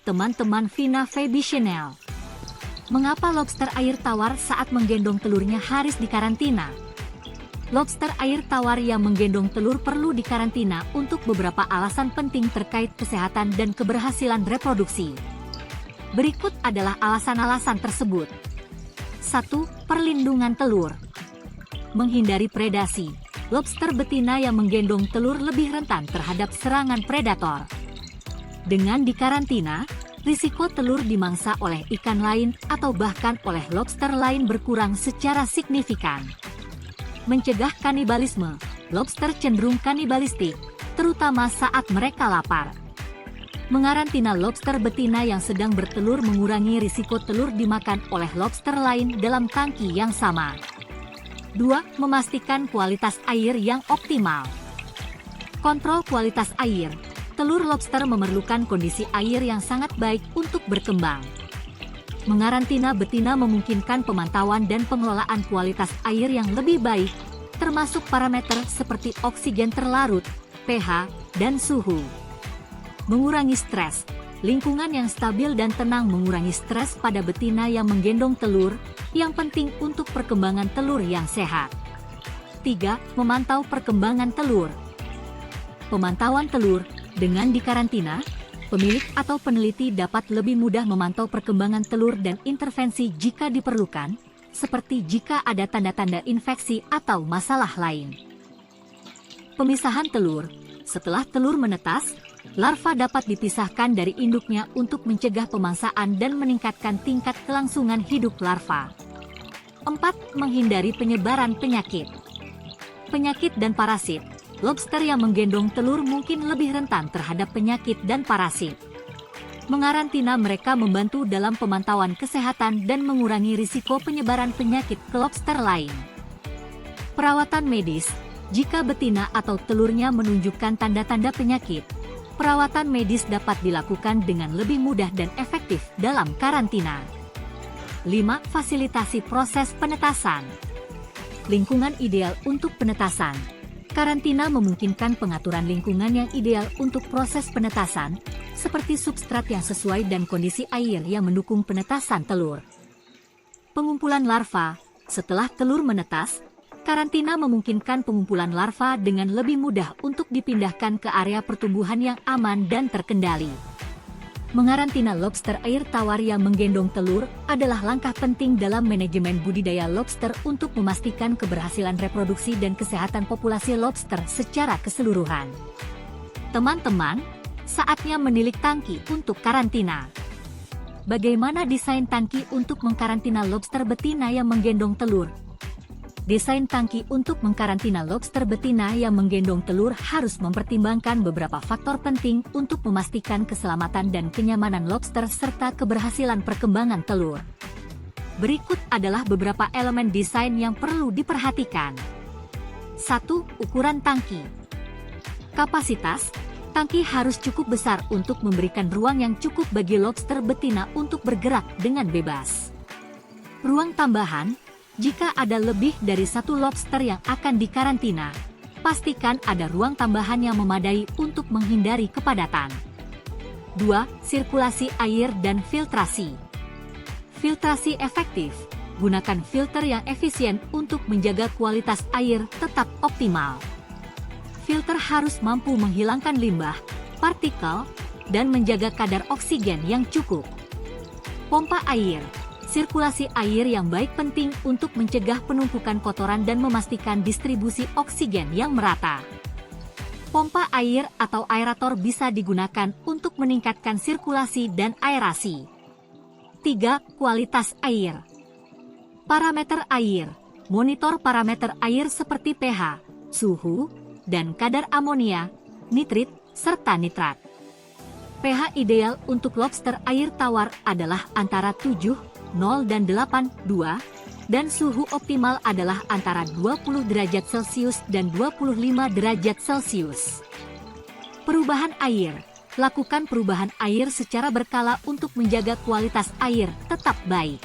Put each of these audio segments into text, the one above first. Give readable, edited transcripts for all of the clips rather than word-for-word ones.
teman-teman Vina Feby Chanel. Mengapa lobster air tawar saat menggendong telurnya harus dikarantina? Lobster air tawar yang menggendong telur perlu dikarantina untuk beberapa alasan penting terkait kesehatan dan keberhasilan reproduksi. Berikut adalah alasan-alasan tersebut. 1. Perlindungan telur. Menghindari predasi. Lobster betina yang menggendong telur lebih rentan terhadap serangan predator. Dengan dikarantina, risiko telur dimangsa oleh ikan lain atau bahkan oleh lobster lain berkurang secara signifikan. Mencegah kanibalisme. Lobster cenderung kanibalistik, terutama saat mereka lapar. Mengarantina lobster betina yang sedang bertelur mengurangi risiko telur dimakan oleh lobster lain dalam tangki yang sama. 2. Memastikan kualitas air yang optimal. Kontrol kualitas air. Telur lobster memerlukan kondisi air yang sangat baik untuk berkembang. Mengarantina betina memungkinkan pemantauan dan pengelolaan kualitas air yang lebih baik, termasuk parameter seperti oksigen terlarut, pH, dan suhu. Mengurangi stres. Lingkungan yang stabil dan tenang mengurangi stres pada betina yang menggendong telur, yang penting untuk perkembangan telur yang sehat. 3. Memantau perkembangan telur. Pemantauan telur. Dengan dikarantina, pemilik atau peneliti dapat lebih mudah memantau perkembangan telur dan intervensi jika diperlukan, seperti jika ada tanda-tanda infeksi atau masalah lain. Pemisahan telur. Setelah telur menetas, larva dapat dipisahkan dari induknya untuk mencegah pemangsaan dan meningkatkan tingkat kelangsungan hidup larva. 4. Menghindari penyebaran penyakit. Penyakit dan parasit. Lobster yang menggendong telur mungkin lebih rentan terhadap penyakit dan parasit. Mengarantina mereka membantu dalam pemantauan kesehatan dan mengurangi risiko penyebaran penyakit ke lobster lain. Perawatan medis. Jika betina atau telurnya menunjukkan tanda-tanda penyakit, perawatan medis dapat dilakukan dengan lebih mudah dan efektif dalam karantina. 5. Fasilitasi proses penetasan. Lingkungan ideal untuk penetasan. Karantina memungkinkan pengaturan lingkungan yang ideal untuk proses penetasan, seperti substrat yang sesuai dan kondisi air yang mendukung penetasan telur. Pengumpulan larva. Setelah telur menetas, karantina memungkinkan pengumpulan larva dengan lebih mudah untuk dipindahkan ke area pertumbuhan yang aman dan terkendali. Mengarantina lobster air tawar yang menggendong telur adalah langkah penting dalam manajemen budidaya lobster untuk memastikan keberhasilan reproduksi dan kesehatan populasi lobster secara keseluruhan. Teman-teman, saatnya menilik tangki untuk karantina. Bagaimana desain tangki untuk mengkarantina lobster betina yang menggendong telur? Desain tangki untuk mengkarantina lobster betina yang menggendong telur harus mempertimbangkan beberapa faktor penting untuk memastikan keselamatan dan kenyamanan lobster serta keberhasilan perkembangan telur. Berikut adalah beberapa elemen desain yang perlu diperhatikan. 1. Ukuran tangki. Kapasitas. Tangki harus cukup besar untuk memberikan ruang yang cukup bagi lobster betina untuk bergerak dengan bebas. Ruang tambahan. Jika ada lebih dari satu lobster yang akan dikarantina, pastikan ada ruang tambahan yang memadai untuk menghindari kepadatan. 2. Sirkulasi air dan filtrasi. Filtrasi efektif. Gunakan filter yang efisien untuk menjaga kualitas air tetap optimal. Filter harus mampu menghilangkan limbah, partikel, dan menjaga kadar oksigen yang cukup. Pompa air. Sirkulasi air yang baik penting untuk mencegah penumpukan kotoran dan memastikan distribusi oksigen yang merata. Pompa air atau aerator bisa digunakan untuk meningkatkan sirkulasi dan aerasi. 3. Kualitas air. Parameter air. Monitor parameter air seperti pH, suhu, dan kadar amonia, nitrit, serta nitrat. pH ideal untuk lobster air tawar adalah antara 7, 0 dan 8, 2, dan suhu optimal adalah antara 20 derajat Celcius dan 25 derajat Celcius. Perubahan air. Lakukan perubahan air secara berkala untuk menjaga kualitas air tetap baik.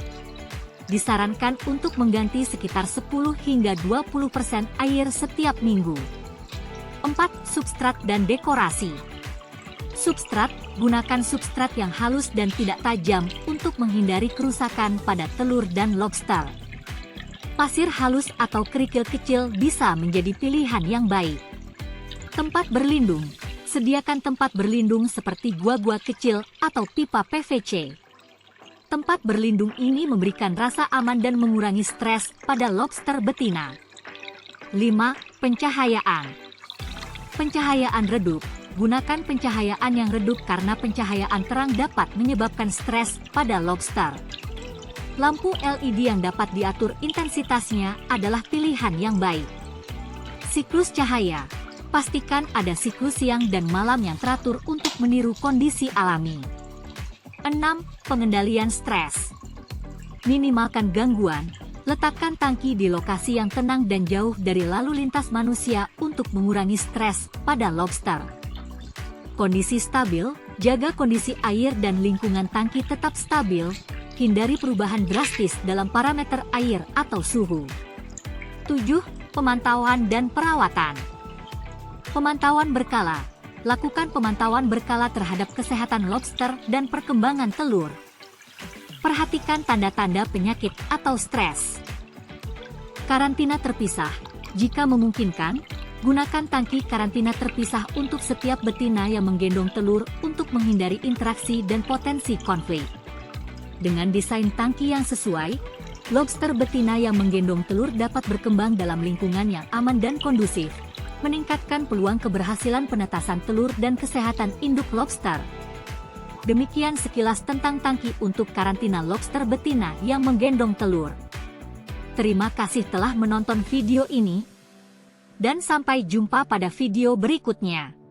Disarankan untuk mengganti sekitar 10 hingga 20% air setiap minggu. 4. Substrat dan dekorasi. Substrat. Gunakan substrat yang halus dan tidak tajam untuk menghindari kerusakan pada telur dan lobster. Pasir halus atau kerikil kecil bisa menjadi pilihan yang baik. Tempat berlindung. Sediakan tempat berlindung seperti gua-gua kecil atau pipa PVC. Tempat berlindung ini memberikan rasa aman dan mengurangi stres pada lobster betina. 5. Pencahayaan. Pencahayaan redup. Gunakan pencahayaan yang redup karena pencahayaan terang dapat menyebabkan stres pada lobster. Lampu LED yang dapat diatur intensitasnya adalah pilihan yang baik. Siklus cahaya. Pastikan ada siklus siang dan malam yang teratur untuk meniru kondisi alami. 6. Pengendalian stres. Minimalkan gangguan. Letakkan tangki di lokasi yang tenang dan jauh dari lalu lintas manusia untuk mengurangi stres pada lobster. Kondisi stabil, jaga kondisi air dan lingkungan tangki tetap stabil, hindari perubahan drastis dalam parameter air atau suhu. 7. Pemantauan dan perawatan. Pemantauan berkala. Lakukan pemantauan berkala terhadap kesehatan lobster dan perkembangan telur. Perhatikan tanda-tanda penyakit atau stres. Karantina terpisah. Jika memungkinkan, gunakan tangki karantina terpisah untuk setiap betina yang menggendong telur untuk menghindari interaksi dan potensi konflik. Dengan desain tangki yang sesuai, lobster betina yang menggendong telur dapat berkembang dalam lingkungan yang aman dan kondusif, meningkatkan peluang keberhasilan penetasan telur dan kesehatan induk lobster. Demikian sekilas tentang tangki untuk karantina lobster betina yang menggendong telur. Terima kasih telah menonton video ini. Dan sampai jumpa pada video berikutnya.